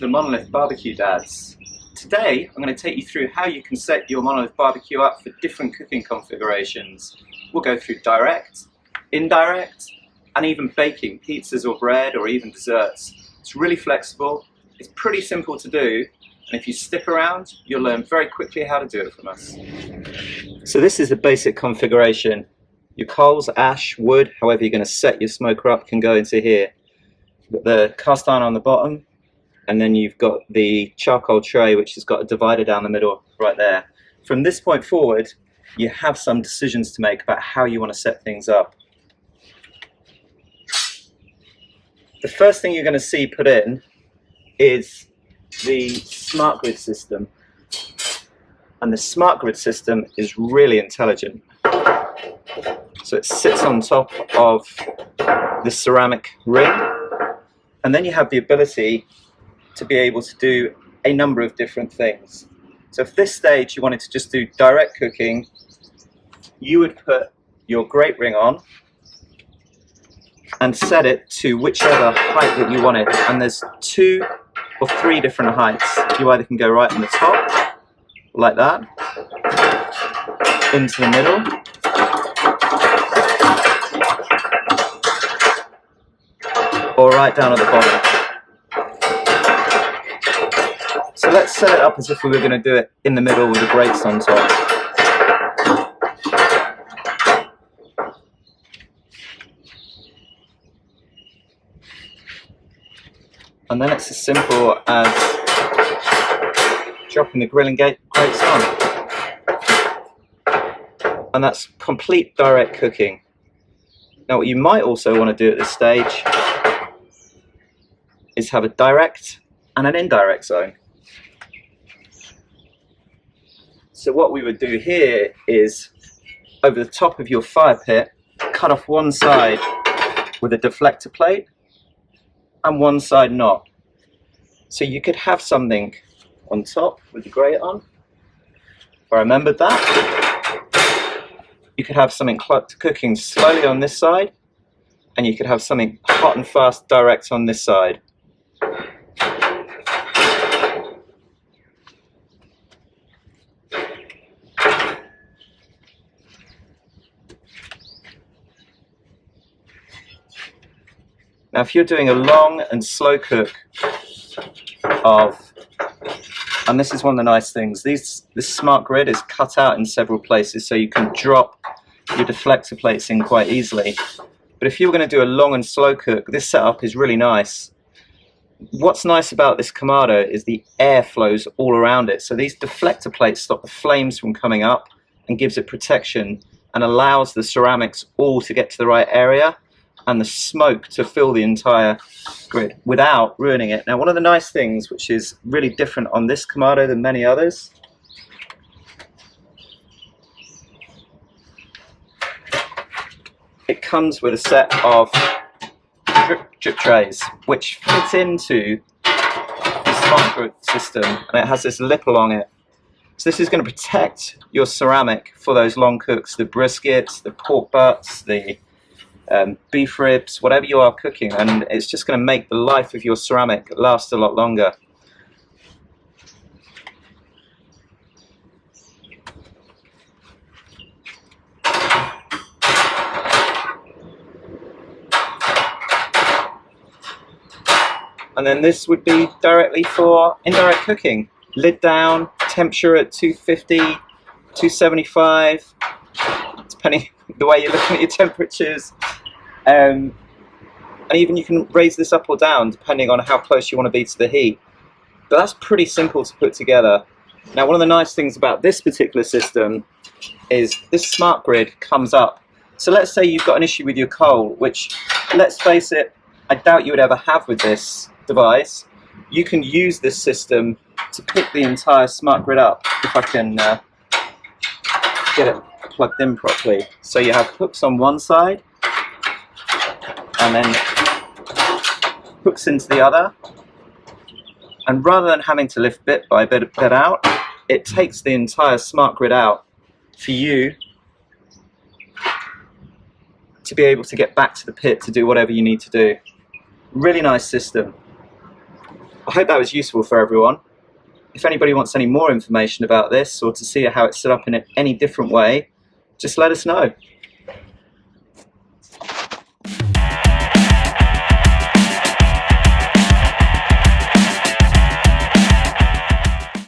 the Monolith Barbecue Dads. Today I'm going to take you through how you can set your Monolith barbecue up for different cooking configurations. We'll go through direct, indirect, and even baking pizzas or bread or even desserts. It's really flexible, it's pretty simple to do, and if you stick around you'll learn very quickly how to do it from us. So this is the basic configuration. Your coals, ash, wood, however you're going to set your smoker up can go into here. You've got the cast iron on the bottom, and then you've got the charcoal tray which has got a divider down the middle right there. From this point forward you have some decisions to make about how you want to set things up. The first thing you're going to see put in is the smart grid system, and the smart grid system is really intelligent. So it sits on top of the ceramic ring, and then you have the ability to be able to do a number of different things. So if this stage you wanted to just do direct cooking, you would put your grate ring on and set it to whichever height that you wanted, and there's 2 or 3 different heights. You either can go right on the top like that, into the middle, or right down at the bottom. So let's set it up as if we were going to do it in the middle with the grates on top. And then it's as simple as dropping the grilling grates on. And that's complete direct cooking. Now what you might also want to do at this stage is have a direct and an indirect zone. So what we would do here is, over the top of your fire pit, cut off one side with a deflector plate and one side not. So you could have something on top with the grate on, if I remembered that. You could have something cooking slowly on this side, and you could have something hot and fast direct on this side. Now if you're doing a long and slow cook of, and this is one of the nice things, this smart grid is cut out in several places so you can drop your deflector plates in quite easily. But if you're going to do a long and slow cook, this setup is really nice. What's nice about this Kamado is the air flows all around it, so these deflector plates stop the flames from coming up and gives it protection and allows the ceramics all to get to the right area and the smoke to fill the entire grid without ruining it. Now one of the nice things which is really different on this Kamado than many others, it comes with a set of drip trays which fit into the smart grid system, and it has this lip along it. So this is going to protect your ceramic for those long cooks, the briskets, the pork butts, the beef ribs, whatever you are cooking, and it's just going to make the life of your ceramic last a lot longer. And then this would be directly for indirect cooking. Lid down, temperature at 250, 275, depending the way you're looking at your temperatures. And even you can raise this up or down depending on how close you want to be to the heat. But that's pretty simple to put together. Now one of the nice things about this particular system is this smart grid comes up. So let's say you've got an issue with your coal, which, let's face it, I doubt you would ever have with this device. You can use this system to pick the entire smart grid up, if I can get it plugged in properly. So you have hooks on one side and then hooks into the other, and rather than having to lift bit by bit out, it takes the entire smart grid out for you to be able to get back to the pit to do whatever you need to do. Really nice system. I hope that was useful for everyone. If anybody wants any more information about this or to see how it's set up in any different way, just let us know.